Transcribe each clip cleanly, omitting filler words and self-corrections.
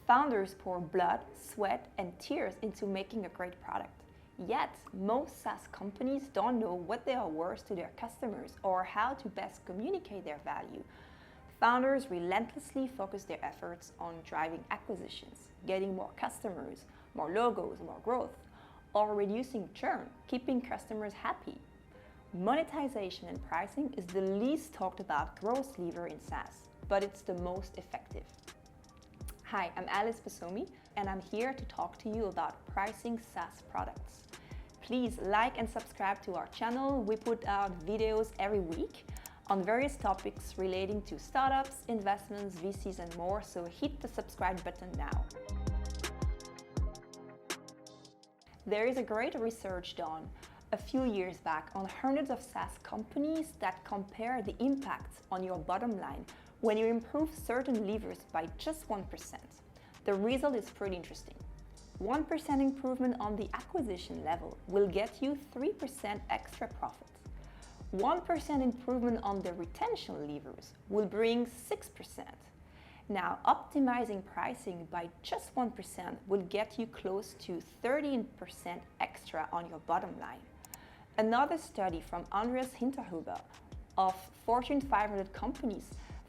Founders pour blood, sweat, and tears into making a great product. Yet, most SaaS companies don't know what they are worth to their customers or how to best communicate their value. Founders relentlessly focus their efforts on driving acquisitions, getting more customers, more logos, more growth, or reducing churn, keeping customers happy. Monetization and pricing is the least talked about growth lever in SaaS, but it's the most effective. Hi, I'm Alice Besomi, and I'm here to talk to you about pricing SaaS products. Please like and subscribe to our channel. We put out videos every week on various topics relating to startups, investments, VCs, and more, so hit the subscribe button now. There is a great research done a few years back on hundreds of SaaS companies that compare the impact on your bottom line when you improve certain levers by just 1%. The result is pretty interesting. 1% improvement on the acquisition level will get you 3% extra profit. 1% improvement on the retention levers will bring 6%. Now, optimizing pricing by just 1% will get you close to 13% extra on your bottom line. Another study from Andreas Hinterhuber of Fortune 500 companies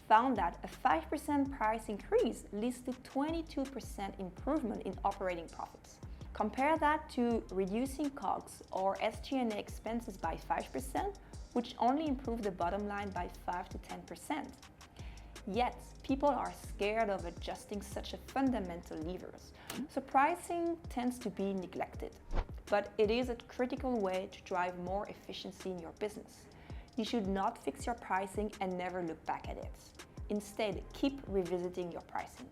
found that a 5% price increase leads to 22% improvement in operating profits. Compare that to reducing COGS or SG&A expenses by 5%, which only improve the bottom line by 5 to 10%. Yet, people are scared of adjusting such a fundamental levers, so pricing tends to be neglected. But it is a critical way to drive more efficiency in your business. You should not fix your pricing and never look back at it. Instead, keep revisiting your pricing.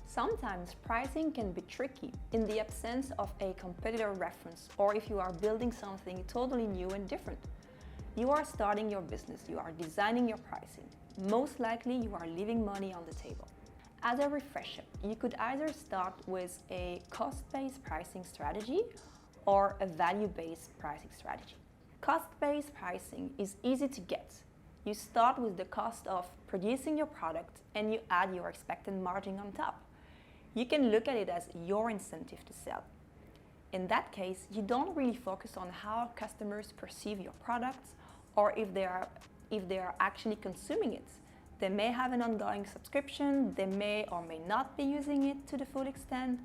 Sometimes pricing can be tricky in the absence of a competitor reference or if you are building something totally new and different. You are starting your business, you are designing your pricing. Most likely you are leaving money on the table. As a refresher, you could either start with a cost-based pricing strategy or a value-based pricing strategy. Cost-based pricing is easy to get. You start with the cost of producing your product and you add your expected margin on top. You can look at it as your incentive to sell. In that case, you don't really focus on how customers perceive your products or if they are actually consuming it. They may have an ongoing subscription, they may or may not be using it to the full extent.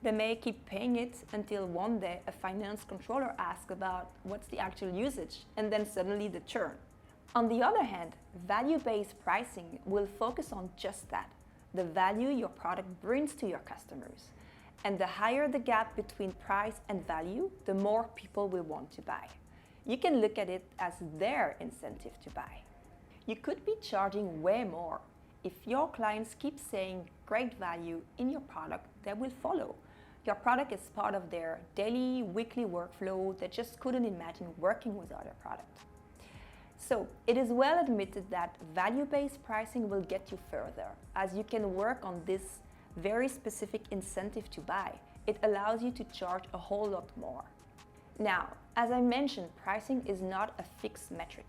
They may keep paying it until one day a finance controller asks about what's the actual usage, and then suddenly the churn. On the other hand, value-based pricing will focus on just that, the value your product brings to your customers. And the higher the gap between price and value, the more people will want to buy. You can look at it as their incentive to buy. You could be charging way more. If your clients keep saying great value in your product, they will follow. Your product is part of their daily, weekly workflow. They just couldn't imagine working with other products. So it is well admitted that value-based pricing will get you further, as you can work on this very specific incentive to buy. It allows you to charge a whole lot more. Now, as I mentioned, pricing is not a fixed metric.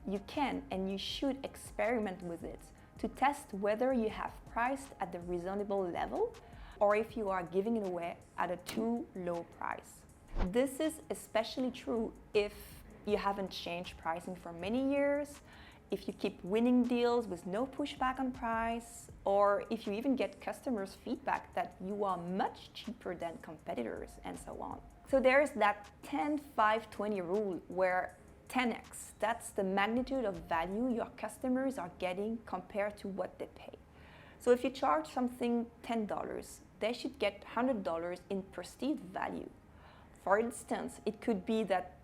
You can and you should experiment with it to test whether you have priced at the reasonable level or if you are giving it away at a too low price. This is especially true if you haven't changed pricing for many years, if you keep winning deals with no pushback on price, or if you even get customers' feedback that you are much cheaper than competitors, and so on. So there's that 10-5-20 rule where 10x, that's the magnitude of value your customers are getting compared to what they pay. So if you charge something $10, they should get $100 in perceived value. For instance, it could be that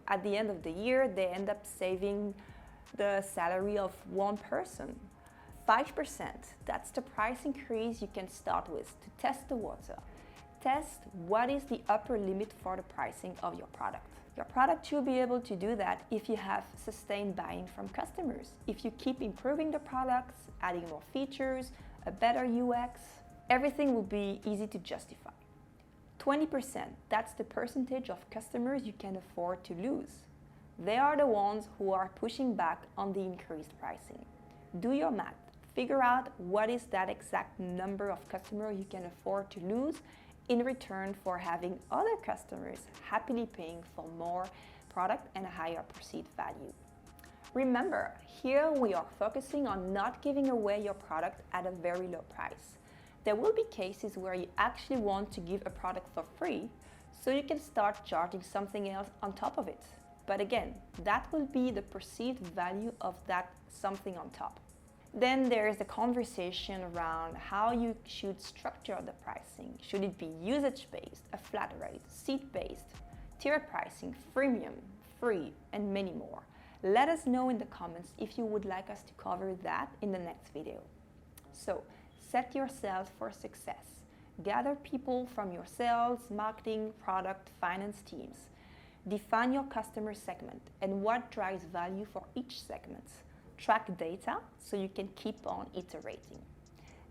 at the end of the year, they end up saving the salary of one person. 5%, that's the price increase you can start with to test the water. Test what is the upper limit for the pricing of your product. Your product should be able to do that if you have sustained buy-in from customers. If you keep improving the products, adding more features, a better UX, everything will be easy to justify. 20%, that's the percentage of customers you can afford to lose. They are the ones who are pushing back on the increased pricing. Do your math. Figure out what is that exact number of customers you can afford to lose in return for having other customers happily paying for more product and a higher perceived value. Remember, here we are focusing on not giving away your product at a very low price. There will be cases where you actually want to give a product for free, so you can start charging something else on top of it. But again, that will be the perceived value of that something on top. Then there is the conversation around how you should structure the pricing. Should it be usage-based, a flat rate, seat-based, tiered pricing, freemium, free, and many more? Let us know in the comments if you would like us to cover that in the next video. So, set yourself for success. Gather people from your sales, marketing, product, finance teams. Define your customer segment and what drives value for each segment. Track data so you can keep on iterating.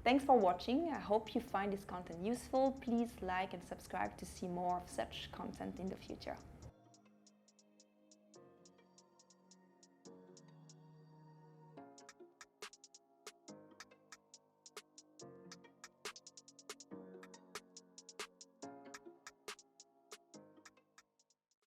Thanks for watching. I hope you find this content useful. Please like and subscribe to see more of such content in the future.